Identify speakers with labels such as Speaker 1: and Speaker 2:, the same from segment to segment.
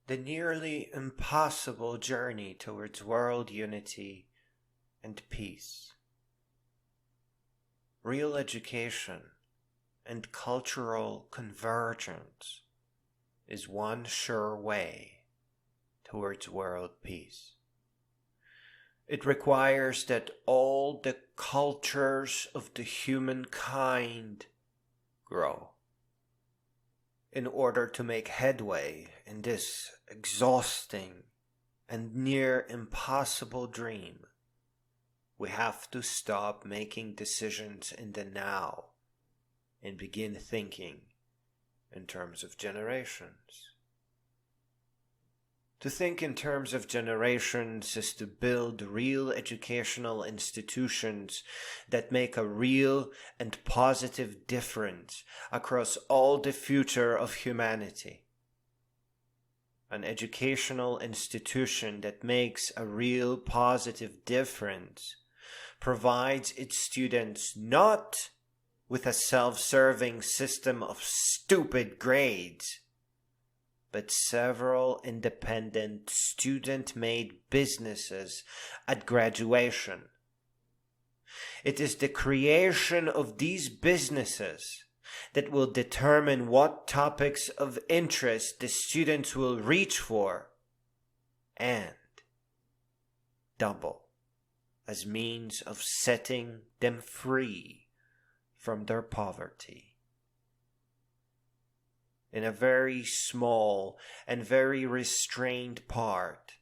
Speaker 1: the nearly impossible journey towards world unity and peace. Real education and cultural convergence is one sure way towards world peace. It requires that all the cultures of the humankind grow. In order to make headway in this exhausting and near impossible dream, we have to stop making decisions in the now and begin thinking in terms of generations. To think in terms of generations is to build real educational institutions that make a real and positive difference across all the future of humanity. An educational institution that makes a real positive difference provides its students not with a self-serving system of stupid grades, but several independent student-made businesses at graduation. It is the creation of these businesses that will determine what topics of interest the students will reach for and double as means of setting them free from their poverty. In a very small and very restrained part,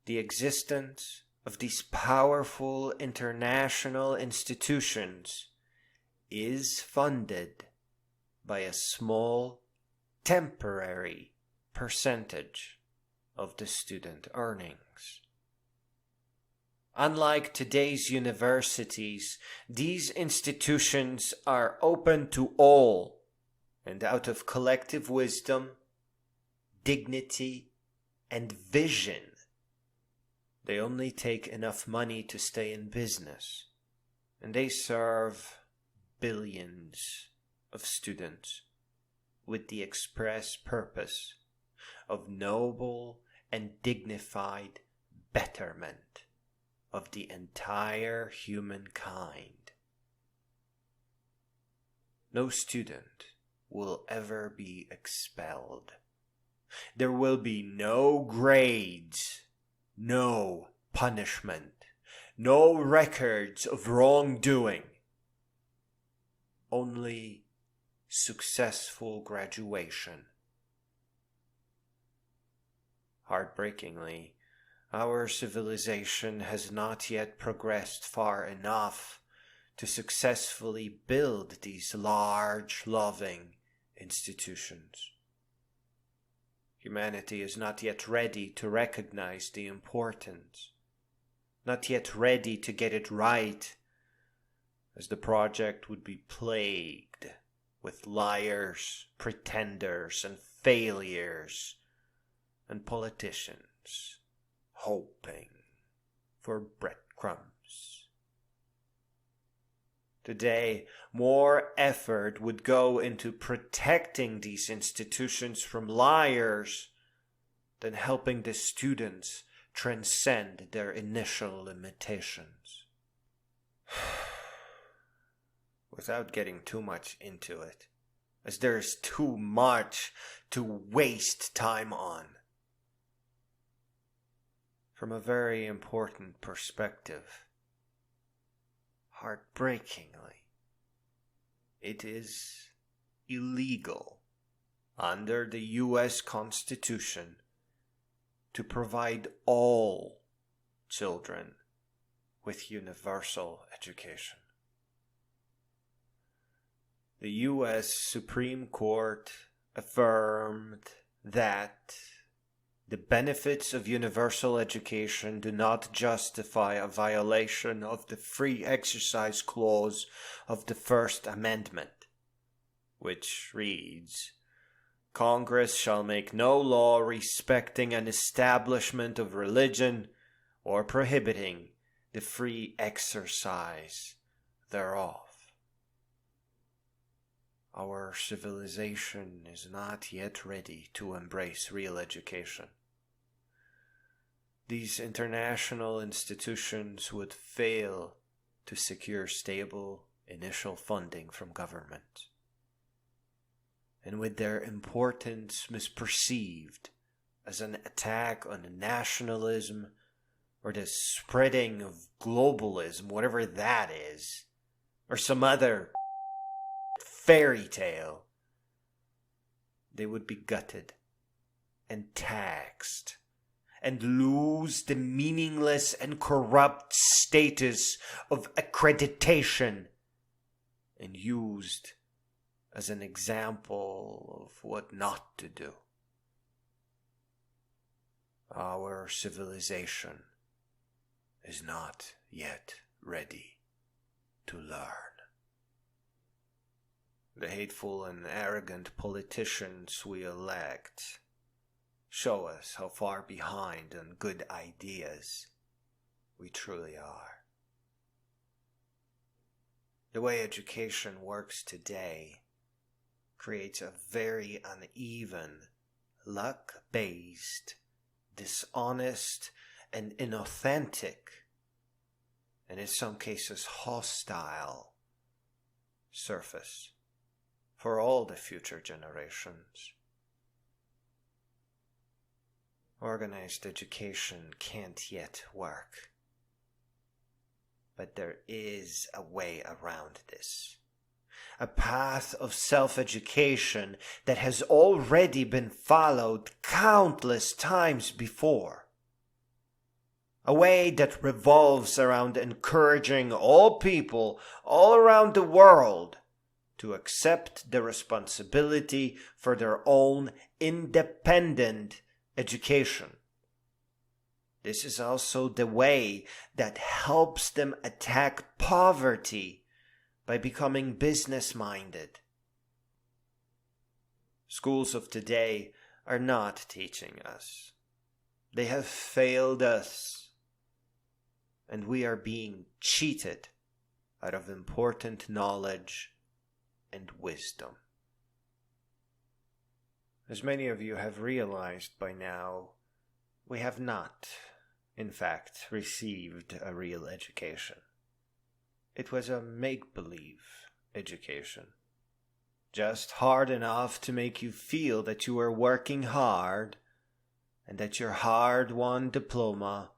Speaker 1: the existence of these powerful international institutions is funded by a small, temporary percentage of the student earnings. Unlike today's universities, these institutions are open to all, and out of collective wisdom, dignity, and vision, they only take enough money to stay in business, and they serve billions of students with the express purpose of noble and dignified betterment of the entire humankind. No student will ever be expelled. There will be no grades, no punishment, no records of wrongdoing, only successful graduation. Heartbreakingly, our civilization has not yet progressed far enough to successfully build these large, loving institutions. Humanity is not yet ready to recognize the importance, not yet ready to get it right, as the project would be plagued with liars, pretenders, and failures, and politicians hoping for breadcrumbs. Today, more effort would go into protecting these institutions from liars than helping the students transcend their initial limitations. Without getting too much into it, as there is too much to waste time on. From a very important perspective, heartbreakingly, it is illegal under the U.S. Constitution to provide all children with universal education. The U.S. Supreme Court affirmed that the benefits of universal education do not justify a violation of the Free Exercise Clause of the First Amendment, which reads, "Congress shall make no law respecting an establishment of religion or prohibiting the free exercise thereof." Our civilization is not yet ready to embrace real education. these international institutions would fail to secure stable initial funding from government, and with their importance misperceived as an attack on nationalism or the spreading of globalism, whatever that is, or some other fairy tale, they would be gutted and taxed and lose the meaningless and corrupt status of accreditation and used as an example of what not to do. Our civilization is not yet ready to learn. The hateful and arrogant politicians we elect show us how far behind on good ideas we truly are. The way education works today creates a very uneven, luck-based, dishonest, and inauthentic, and in some cases hostile, surface for all the future generations. Organized education can't yet work, but there is a way around this. A path of self-education that has already been followed countless times before. A way that revolves around encouraging all people all around the world to accept the responsibility for their own independent education. This is also the way that helps them attack poverty by becoming business-minded. Schools of today are not teaching us. They have failed us, and we are being cheated out of important knowledge and wisdom. As many of you have realized by now, we have not, in fact, received a real education. It was a make-believe education. Just hard enough to make you feel that you were working hard and that your hard-won diploma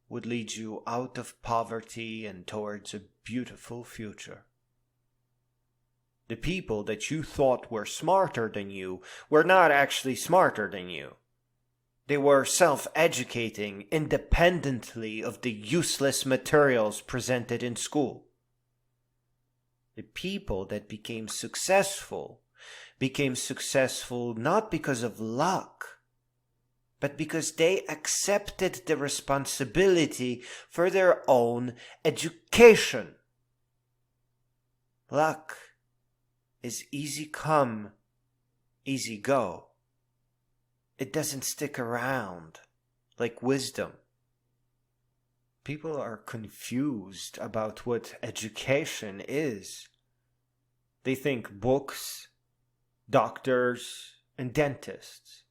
Speaker 1: would lead you out of poverty and towards a beautiful future. The people that you thought were smarter than you were not actually smarter than you. They were self-educating independently of the useless materials presented in school. The people that became successful not because of luck, but because they accepted the responsibility for their own education. Luck is easy come, easy go. It doesn't stick around like wisdom. People are confused about what education is. They think books, doctors, and dentists.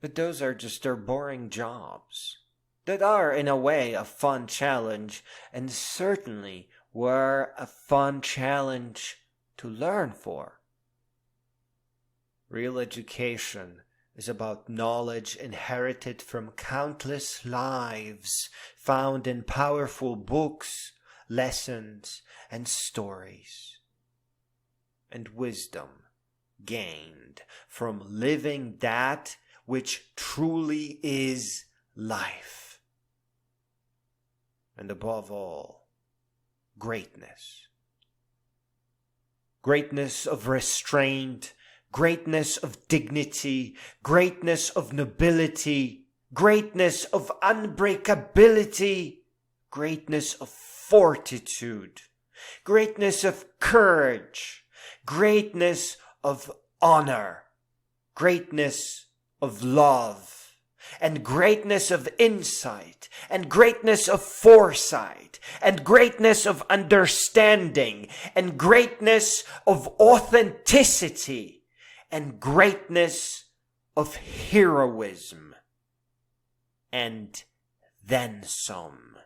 Speaker 1: But those are just their boring jobs. That are, in a way, a fun challenge, and certainly were a fun challenge to learn for. Real education is about knowledge inherited from countless lives found in powerful books, lessons, and stories, and wisdom gained from living that which truly is life, and above all, greatness. Greatness of restraint, greatness of dignity, greatness of nobility, greatness of unbreakability, greatness of fortitude, greatness of courage, greatness of honor, greatness of love, and greatness of insight, and greatness of foresight, and greatness of understanding, and greatness of authenticity, and greatness of heroism, and then some.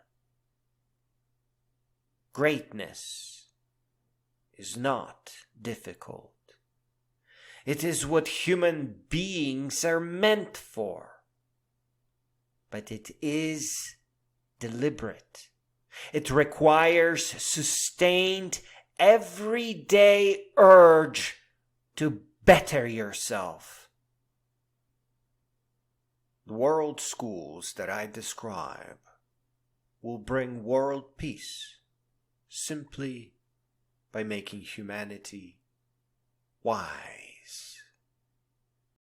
Speaker 1: Greatness is not difficult. It is what human beings are meant for. But it is deliberate. It requires sustained, everyday urge to better yourself. The world schools that I describe will bring world peace simply by making humanity wise.